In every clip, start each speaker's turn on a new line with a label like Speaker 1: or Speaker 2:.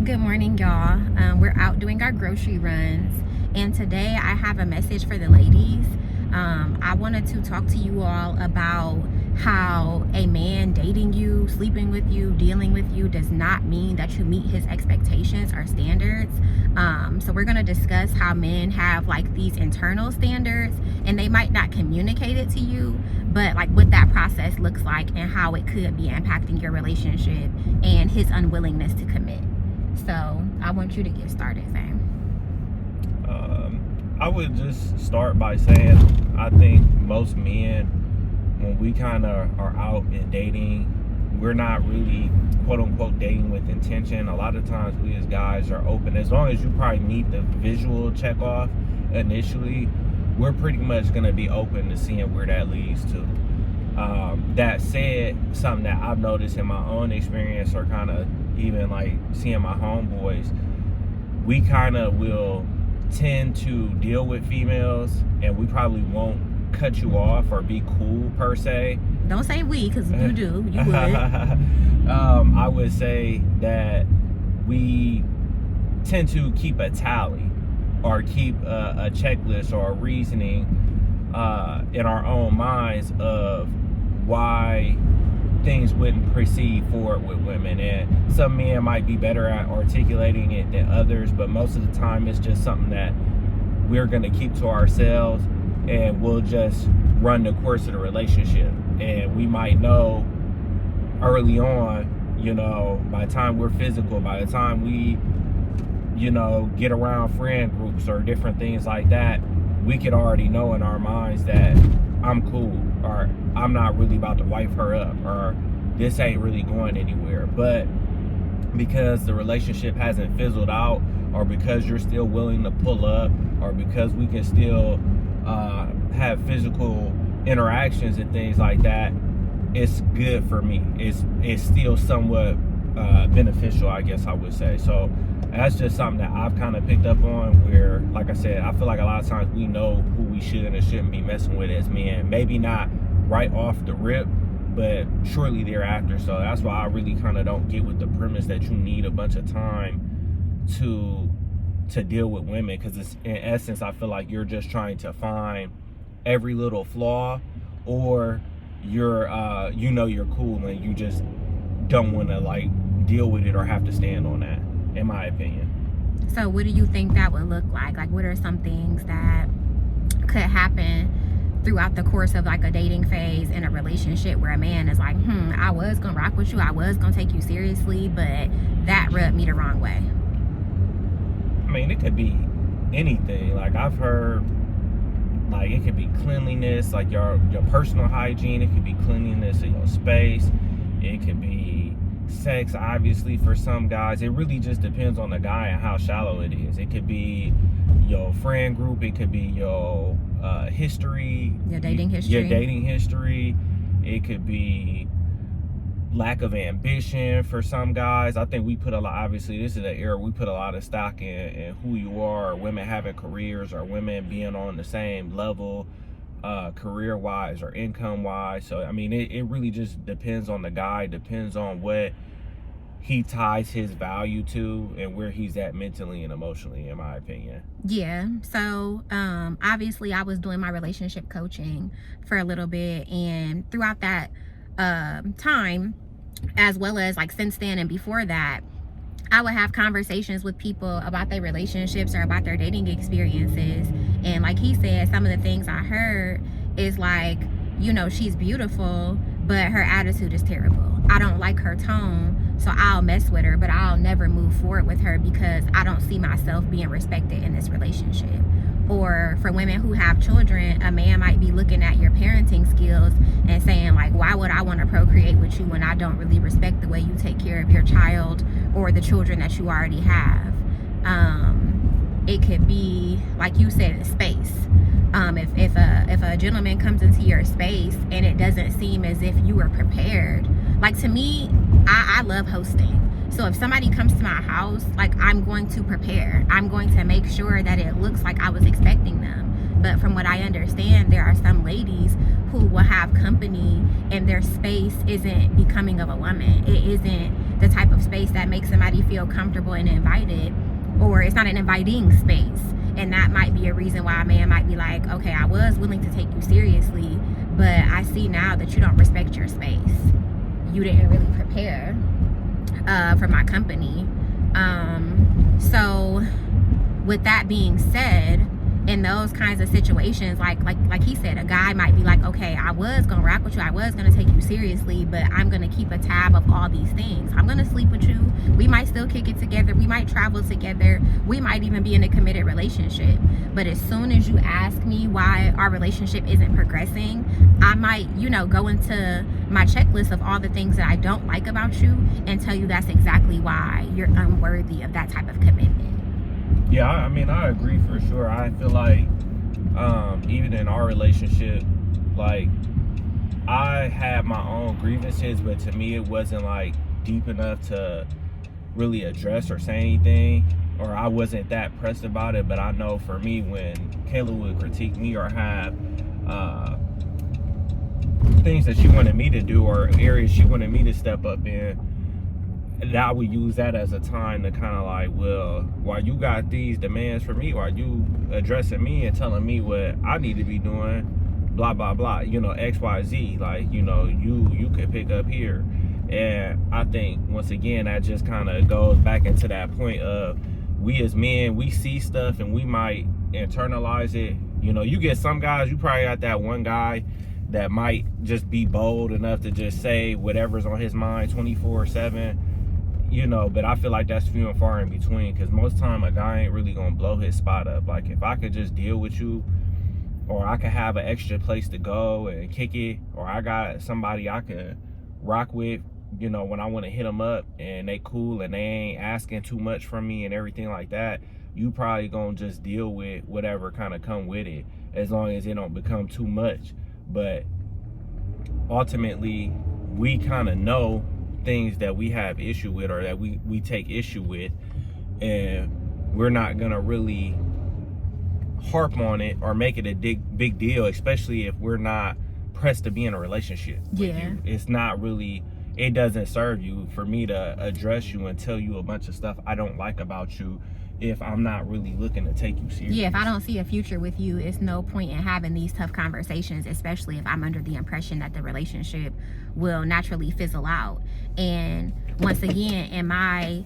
Speaker 1: Good morning, y'all. We're out doing our grocery runs, and today I have a message for the ladies. I wanted to talk to you all about how a man dating you, sleeping with you, dealing with you does not mean that you meet his expectations or standards. So we're going to discuss how men have like these internal standards, and they might not communicate it to you, but like what that process looks like and how it could be impacting your relationship and his unwillingness to commit. So I want you to get started, Sam.
Speaker 2: I would just start by saying I think most men, when we kind of are out and dating, we're not really quote unquote dating with intention. A lot of times we as guys are open. As long as you probably meet the visual check off initially, we're pretty much going to be open to seeing where that leads to. That said, something that I've noticed in my own experience, or kind of even like seeing my homeboys, we kind of will tend to deal with females, and we probably won't cut you off or be cool per se.
Speaker 1: Don't say we, because you do. You would.
Speaker 2: I would say that we tend to keep a tally or keep a checklist or a reasoning in our own minds of why things wouldn't proceed forward with women. And some men might be better at articulating it than others, but most of the time it's just something that we're going to keep to ourselves, and we'll just run the course of the relationship. And we might know early on, by the time we're physical, by the time we get around friend groups or different things like that, we could already know in our minds that I'm cool, or I'm not really about to wife her up, or this ain't really going anywhere. But because the relationship hasn't fizzled out, or because you're still willing to pull up, or because we can still have physical interactions and things like that, it's good for me. It's still somewhat beneficial, I guess I would say. So that's just something that I've kind of picked up on, where, like I said, I feel like a lot of times we know who we should and shouldn't be messing with as men. Maybe not right off the rip, but shortly thereafter. So that's why I really kind of don't get with the premise that you need a bunch of time to deal with women, because it's, in essence, I feel like you're just trying to find every little flaw, or you're you're cool and you just don't want to like deal with it or have to stand on that, in my opinion.
Speaker 1: So what do you think that would look like? Like, what are some things that could happen throughout the course of like a dating phase in a relationship where a man is like, I was gonna rock with you, I was gonna take you seriously, but that rubbed me the wrong way?
Speaker 2: I mean, it could be anything. Like, I've heard, like, it could be cleanliness, like your personal hygiene. It could be cleanliness of your space. It could be sex, obviously, for some guys. It really just depends on the guy and how shallow it is. It could be your friend group. It could be your history.
Speaker 1: Your dating
Speaker 2: history. It could be lack of ambition for some guys. I think we put a lot, obviously this is an era we put a lot of stock in who you are, or women having careers, or women being on the same level career wise or income wise. So I mean, it really just depends on the guy, depends on what he ties his value to and where he's at mentally and emotionally, in my opinion.
Speaker 1: Yeah. So obviously I was doing my relationship coaching for a little bit, and throughout that time, as well as like since then and before that, I would have conversations with people about their relationships or about their dating experiences. And like he said, some of the things I heard is like, she's beautiful, but her attitude is terrible. I don't like her tone, so I'll mess with her, but I'll never move forward with her because I don't see myself being respected in this relationship. Or for women who have children, a man might be looking at your parenting skills and saying like, why would I want to procreate with you when I don't really respect the way you take care of your child or the children that you already have? It could be, like you said, space. If a gentleman comes into your space and it doesn't seem as if you are prepared. Like, to me, I love hosting. So if somebody comes to my house, like, I'm going to prepare. I'm going to make sure that it looks like I was expecting them. But from what I understand, there are some ladies who will have company and their space isn't becoming of a woman. It isn't the type of space that makes somebody feel comfortable and invited, or it's not an inviting space. And that might be a reason why a man might be like, okay, I was willing to take you seriously, but I see now that you don't respect your space. You didn't really prepare for my company. So with that being said, in those kinds of situations, like he said, a guy might be like, okay, I was gonna rock with you, I was gonna take you seriously, but I'm gonna keep a tab of all these things. I'm gonna sleep with you, we might still kick it together, we might travel together, we might even be in a committed relationship, but as soon as you ask me why our relationship isn't progressing, I might, go into my checklist of all the things that I don't like about you and tell you that's exactly why you're unworthy of that type of commitment.
Speaker 2: Yeah, I mean, I agree for sure. I feel like even in our relationship, like, I had my own grievances, but to me it wasn't like deep enough to really address or say anything, or I wasn't that pressed about it. But I know for me, when Kayla would critique me or have things that she wanted me to do or areas she wanted me to step up in, and I would use that as a time to kind of like, well, while you got these demands for me, while you addressing me and telling me what I need to be doing, blah, blah, blah, X, Y, Z, like, you could pick up here. And I think, once again, that just kind of goes back into that point of, we as men, we see stuff and we might internalize it. You get some guys, you probably got that one guy that might just be bold enough to just say whatever's on his mind 24/7. But I feel like that's few and far in between, because most time a guy ain't really gonna blow his spot up. Like, if I could just deal with you, or I could have an extra place to go and kick it, or I got somebody I could rock with, when I want to hit them up and they cool and they ain't asking too much from me and everything like that, you probably gonna just deal with whatever kind of come with it, as long as it don't become too much. But ultimately, we kind of know things that we have issue with, or that we take issue with, and we're not gonna really harp on it or make it a big deal, especially if we're not pressed to be in a relationship with you. It's not really, it doesn't serve you for me to address you and tell you a bunch of stuff I don't like about you if I'm not really looking to take you serious.
Speaker 1: Yeah, if I don't see a future with you, it's no point in having these tough conversations, especially if I'm under the impression that the relationship will naturally fizzle out. And once again, in my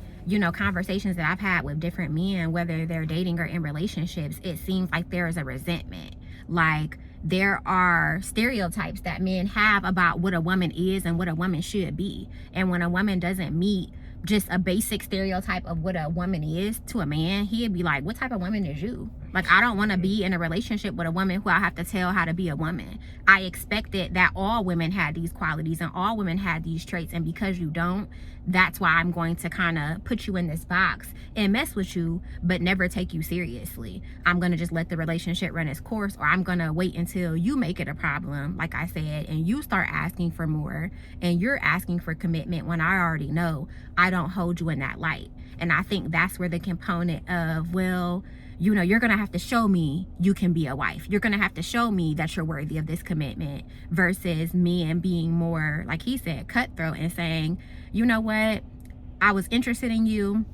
Speaker 1: conversations that I've had with different men, whether they're dating or in relationships, it seems like there is a resentment. Like, there are stereotypes that men have about what a woman is and what a woman should be. And when a woman doesn't meet just a basic stereotype of what a woman is to a man, he'd be like, what type of woman is you? Like, I don't want to be in a relationship with a woman who I have to tell how to be a woman. I expected that all women had these qualities and all women had these traits, and because you don't, that's why I'm going to kind of put you in this box and mess with you, but never take you seriously. I'm going to just let the relationship run its course, or I'm going to wait until you make it a problem, like I said, and you start asking for more and you're asking for commitment when I already know I don't hold you in that light. And I think that's where the component of, well, you're going to have to show me you can be a wife. You're going to have to show me that you're worthy of this commitment, versus men being more, like he said, cutthroat and saying, you know what, I was interested in you,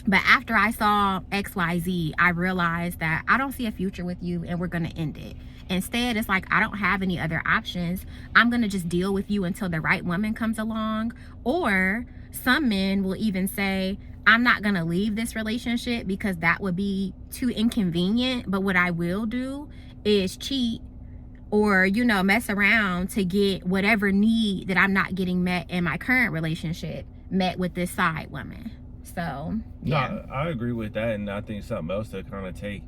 Speaker 1: but after I saw XYZ, I realized that I don't see a future with you and we're going to end it. Instead, it's like, I don't have any other options. I'm going to just deal with you until the right woman comes along. Or some men will even say, I'm not going to leave this relationship because that would be too inconvenient. But what I will do is cheat or, mess around to get whatever need that I'm not getting met in my current relationship met with this side woman. So, yeah.
Speaker 2: No, I agree with that. And I think something else to kind of take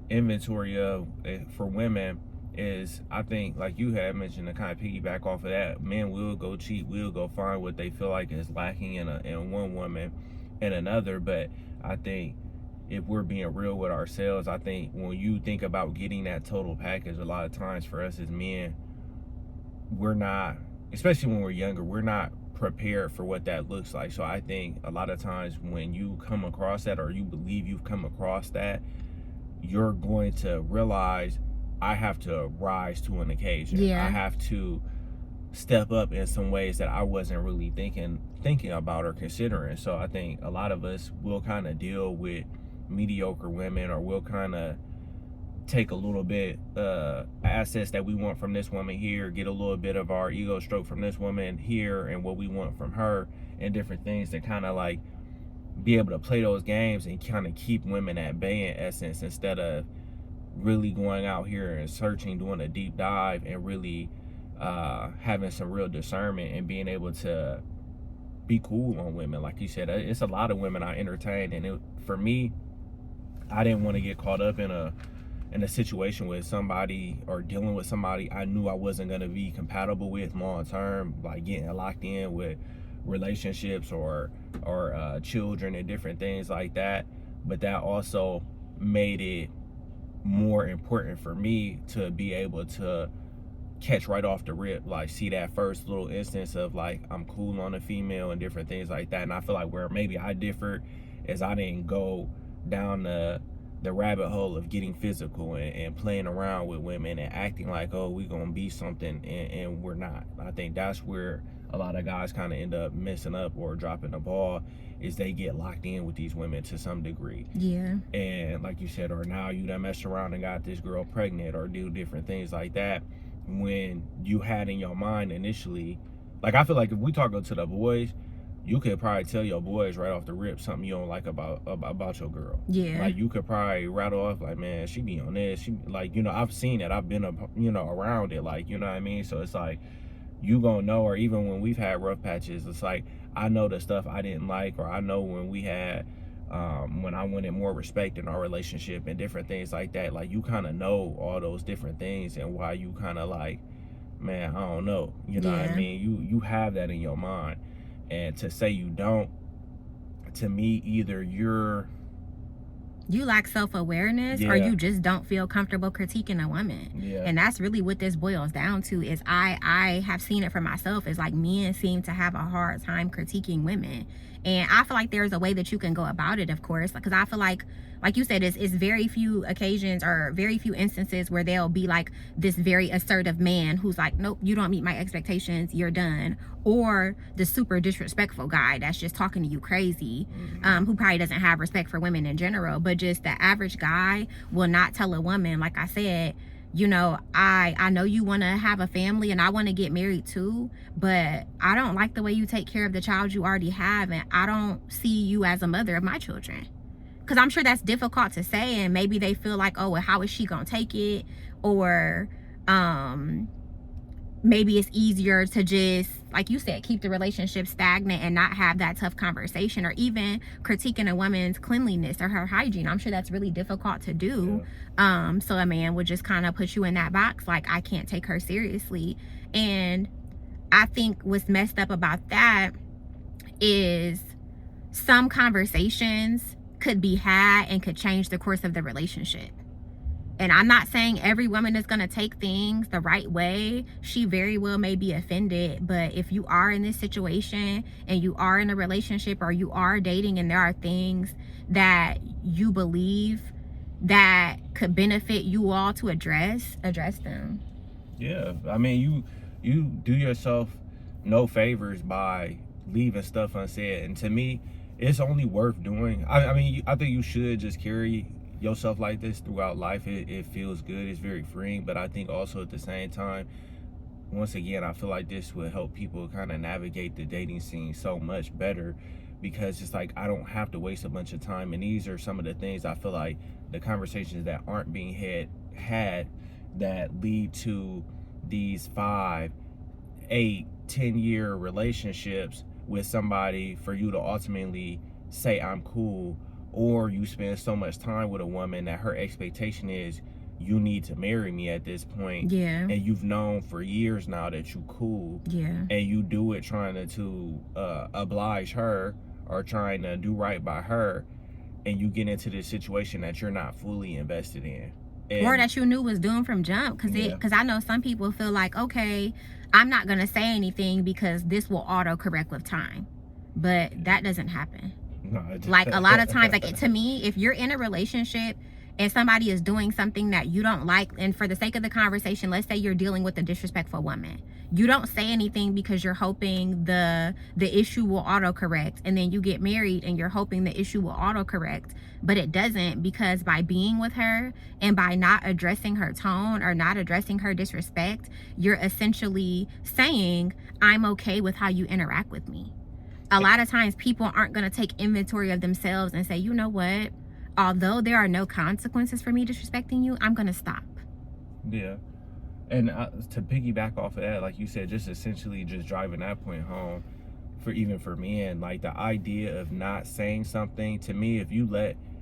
Speaker 2: inventory of for women is, I think, like you had mentioned, to kind of piggyback off of that, men will go cheat, will go find what they feel like is lacking in one woman and another. But I think if we're being real with ourselves, I think when you think about getting that total package, a lot of times for us as men, we're not, especially when we're younger, we're not prepared for what that looks like. So I think a lot of times when you come across that, or you believe you've come across that, you're going to realize, I have to rise to an occasion.
Speaker 1: Yeah.
Speaker 2: I have to step up in some ways that I wasn't really thinking about or considering. So I think a lot of us will kind of deal with mediocre women, or will kind of take a little bit assets that we want from this woman here, get a little bit of our ego stroke from this woman here, and what we want from her, and different things to kind of like be able to play those games and kind of keep women at bay in essence, instead of really going out here and searching, doing a deep dive, and really having some real discernment and being able to be cool on women. Like you said, it's a lot of women I entertained, and for me, I didn't want to get caught up in a situation with somebody, or dealing with somebody I knew I wasn't going to be compatible with long term, like getting locked in with relationships or children and different things like that. But that also made it more important for me to be able to catch right off the rip, like see that first little instance of like, I'm cool on a female and different things like that. And I feel like where maybe I differed is I didn't go down the rabbit hole of getting physical and playing around with women and acting like, oh, we gonna be something, and we're not. I think that's where a lot of guys kind of end up messing up or dropping the ball, is they get locked in with these women to some degree.
Speaker 1: Yeah.
Speaker 2: And like you said, or now you done messed around and got this girl pregnant, or do different things like that, when you had in your mind initially, like I feel like if we talk to the boys, you could probably tell your boys right off the rip something you don't like about your girl.
Speaker 1: Yeah.
Speaker 2: Like you could probably rattle off like, man, she be on this. She, like, you know, I've seen it. I've been, around it. Like, you know what I mean? So it's like, you gonna know. Or even when we've had rough patches, it's like, I know the stuff I didn't like, or I know when we had, when I wanted more respect in our relationship and different things like that. Like, you kind of know all those different things, and why you kind of like, man, I don't know. You know what I mean? You have that in your mind. And to say you don't, to me, either you
Speaker 1: lack self-awareness, or you just don't feel comfortable critiquing a woman.
Speaker 2: Yeah.
Speaker 1: And that's really what this boils down to. Is I have seen it for myself. Is like, men seem to have a hard time critiquing women. And I feel like there's a way that you can go about it, of course, because I feel like you said, it's very few occasions or very few instances where there'll be like this very assertive man who's like, nope, you don't meet my expectations, you're done. Or the super disrespectful guy that's just talking to you crazy, who probably doesn't have respect for women in general. But just the average guy will not tell a woman, like I said, you know, I know you want to have a family and I want to get married too, but I don't like the way you take care of the child you already have, and I don't see you as a mother of my children. Because I'm sure that's difficult to say, and maybe they feel like, oh, well, how is she gonna take it? Or maybe it's easier to just, like you said, keep the relationship stagnant and not have that tough conversation, or even critiquing a woman's cleanliness or her hygiene. I'm sure that's really difficult to do. So a man would just kind of put you in that box, like, I can't take her seriously. And I think what's messed up about that is some conversations could be had and could change the course of the relationship. And I'm not saying every woman is going to take things the right way. She very well may be offended. But if you are in this situation and you are in a relationship or you are dating, and there are things that you believe that could benefit you all to address them.
Speaker 2: Yeah. I mean, you do yourself no favors by leaving stuff unsaid. And to me, it's only worth doing. I mean, I think you should just carry yourself like this throughout life. It feels good. It's very freeing. But I think also at the same time, once again, I feel like this will help people kind of navigate the dating scene so much better, because it's like, I don't have to waste a bunch of time. And these are some of the things I feel like, the conversations that aren't being had that lead to these 5, 8, 10-year relationships with somebody, for you to ultimately say, I'm cool. Or you spend so much time with a woman that her expectation is, you need to marry me at this point.
Speaker 1: Yeah.
Speaker 2: And you've known for years now that you cool.
Speaker 1: Yeah. And
Speaker 2: you do it trying to oblige her, or trying to do right by her. And you get into this situation that you're not fully invested in.
Speaker 1: Or that you knew was doomed from jump. Because I know some people feel like, okay, I'm not going to say anything because this will auto-correct with time. But that doesn't happen.
Speaker 2: No,
Speaker 1: like, a lot of times, like, to me, if you're in a relationship and somebody is doing something that you don't like, and for the sake of the conversation, let's say you're dealing with a disrespectful woman, you don't say anything because you're hoping the issue will autocorrect, and then you get married and you're hoping the issue will autocorrect, but it doesn't, because by being with her and by not addressing her tone or not addressing her disrespect, you're essentially saying, I'm okay with how you interact with me. A lot of times people aren't going to take inventory of themselves and say, you know what, although there are no consequences for me disrespecting you, I'm going to stop.
Speaker 2: Yeah. And to piggyback off of that, like you said, just essentially just driving that point home for men, like the idea of not saying something, to me,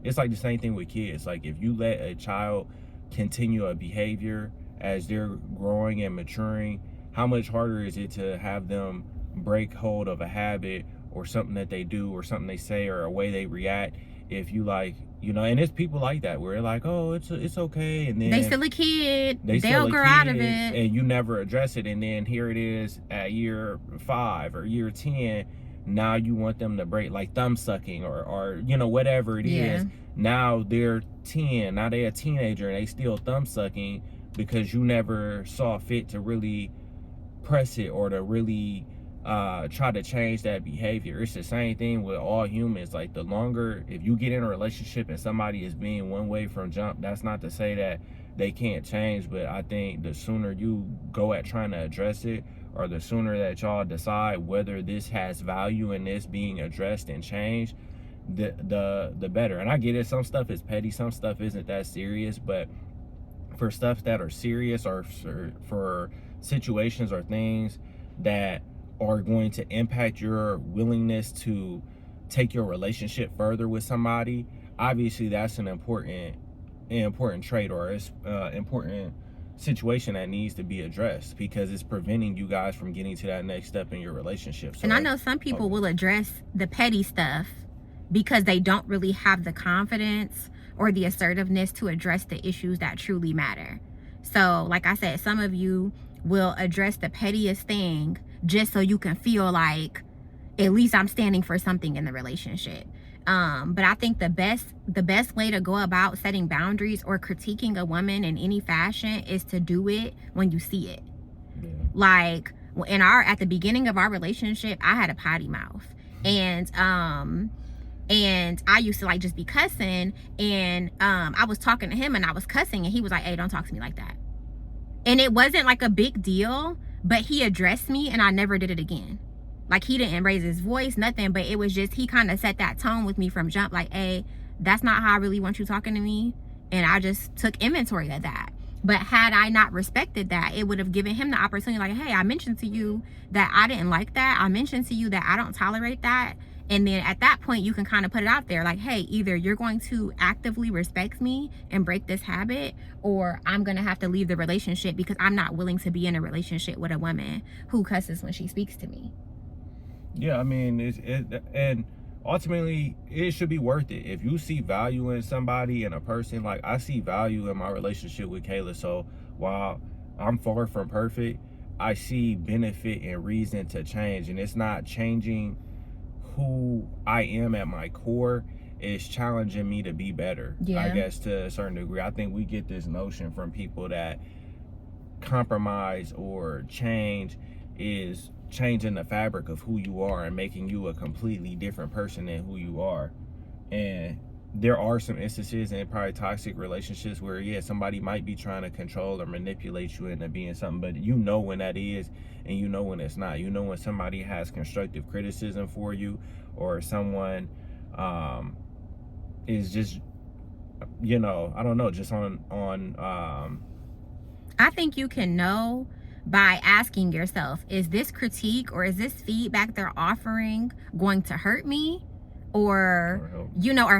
Speaker 2: it's like the same thing with kids. Like if you let a child continue a behavior as they're growing and maturing, how much harder is it to have them break hold of a habit or something that they do or something they say or a way they react? If you and it's people like that where they're like, oh, it's okay, and then
Speaker 1: they still a kid, they'll grow out of it,
Speaker 2: and you never address it, and then here it is at year 5 or year 10, now you want them to break, like thumb sucking or whatever it is. Now they're 10, now they're a teenager and they still thumb sucking because you never saw fit to really press it or to really try to change that behavior. It's the same thing with all humans. Like the longer, if you get in a relationship and somebody is being one way from jump, that's not to say that they can't change, but I think the sooner you go at trying to address it, or the sooner that y'all decide whether this has value in this being addressed and changed, the better. And I get it, some stuff is petty, some stuff isn't that serious, but for stuff that are serious, or for situations or things that are going to impact your willingness to take your relationship further with somebody, obviously that's an important trait, or it's important situation that needs to be addressed, because it's preventing you guys from getting to that next step in your relationship. So,
Speaker 1: and I know some people will address the petty stuff because they don't really have the confidence or the assertiveness to address the issues that truly matter. So like I said, some of you will address the pettiest thing just so you can feel like at least I'm standing for something in the relationship. But I think the best way to go about setting boundaries or critiquing a woman in any fashion is to do it when you see it. Yeah. Like at the beginning of our relationship, I had a potty mouth, and I used to like just be cussing, and I was talking to him and I was cussing, and he was like, hey, don't talk to me like that. And it wasn't like a big deal, but he addressed me and I never did it again. Like he didn't raise his voice, nothing, but it was just, he kind of set that tone with me from jump, like, hey, that's not how I really want you talking to me. And I just took inventory of that. But had I not respected that, it would have given him the opportunity, like, hey, I mentioned to you that I didn't like that. I mentioned to you that I don't tolerate that. And then at that point, you can kind of put it out there like, hey, either you're going to actively respect me and break this habit, or I'm going to have to leave the relationship because I'm not willing to be in a relationship with a woman who cusses when she speaks to me.
Speaker 2: Yeah, I mean, and ultimately, it should be worth it. If you see value in somebody and a person, like I see value in my relationship with Kayla. So while I'm far from perfect, I see benefit and reason to change. And it's not changing who I am at my core, is challenging me to be better. I guess to a certain degree. I think we get this notion from people that compromise or change is changing the fabric of who you are and making you a completely different person than who you are. And there are some instances in probably toxic relationships where somebody might be trying to control or manipulate you into being something, but you know when that is, and you know when it's not. You know when somebody has constructive criticism for you, or someone is just I don't know, just on
Speaker 1: I think you can know by asking yourself, is this critique or is this feedback they're offering going to hurt me or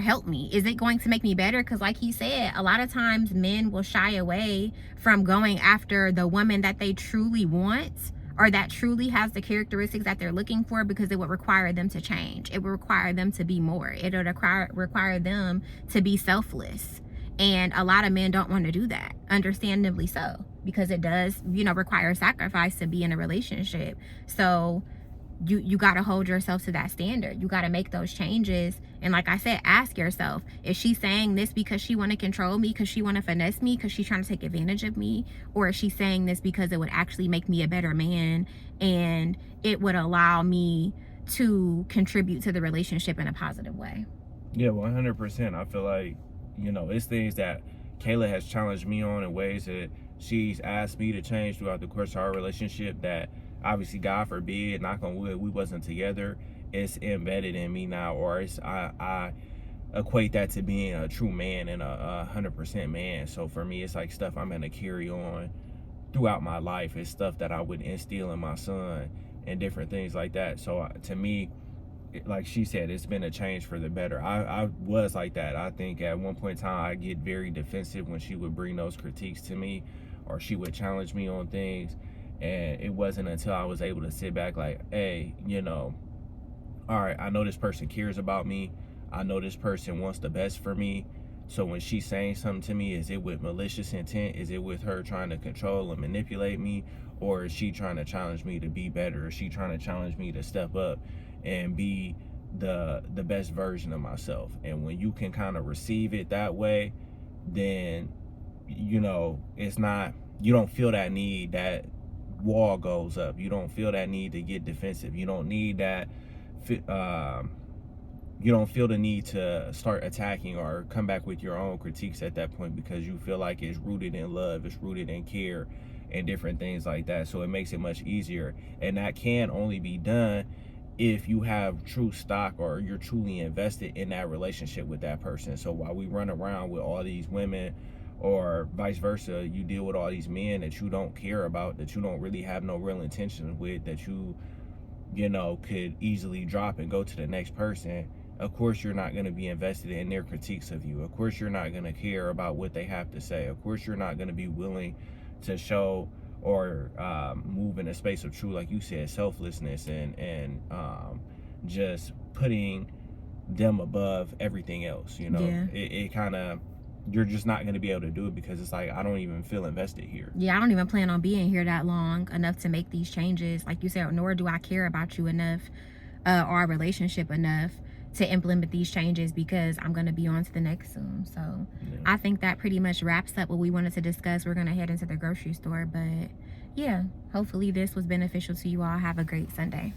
Speaker 1: help me? Is it going to make me better? Because like he said, a lot of times men will shy away from going after the woman that they truly want, or that truly has the characteristics that they're looking for, because it would require them to change. It would require them to be more. It would require them to be selfless. And a lot of men don't want to do that, understandably so, because it does, require sacrifice to be in a relationship. So you got to hold yourself to that standard. You got to make those changes. And like I said, ask yourself, is she saying this because she want to control me, because she want to finesse me, because she's trying to take advantage of me? Or is she saying this because it would actually make me a better man and it would allow me to contribute to the relationship in a positive way?
Speaker 2: Yeah, 100%. I feel like, it's things that Kayla has challenged me on in ways that she's asked me to change throughout the course of our relationship that obviously, God forbid, knock on wood, we wasn't together. It's embedded in me now, or I equate that to being a true man and a 100% man. So for me, it's like stuff I'm going to carry on throughout my life. It's stuff that I would instill in my son and different things like that. So to me, like she said, it's been a change for the better. I was like that. I think at one point in time, I get very defensive when she would bring those critiques to me, or she would challenge me on things. And it wasn't until I was able to sit back like, hey, all right, I know this person cares about me. I know this person wants the best for me. So when she's saying something to me, is it with malicious intent? Is it with her trying to control and manipulate me? Or is she trying to challenge me to be better? Is she trying to challenge me to step up and be the best version of myself? And when you can kind of receive it that way, then, it's not, you don't feel that need, that wall goes up. You don't feel that need to get defensive. You don't need that, you don't feel the need to start attacking or come back with your own critiques at that point, because you feel like it's rooted in love, it's rooted in care and different things like that. So it makes it much easier. And that can only be done if you have true stock, or you're truly invested in that relationship with that person. So while we run around with all these women, or vice versa, you deal with all these men that you don't care about, that you don't really have no real intention with, that you could easily drop and go to the next person. Of course, you're not going to be invested in their critiques of you. Of course, you're not going to care about what they have to say. Of course, you're not going to be willing to show or move in a space of true, like you said, selflessness and just putting them above everything else.
Speaker 1: Yeah.
Speaker 2: It kind of, you're just not going to be able to do it, because it's like, I don't even feel invested here.
Speaker 1: Yeah, I don't even plan on being here that long enough to make these changes. Like you said, nor do I care about you enough, or our relationship enough to implement these changes, because I'm going to be on to the next soon. So yeah. I think that pretty much wraps up what we wanted to discuss. We're going to head into the grocery store. But yeah, hopefully this was beneficial to you all. Have a great Sunday.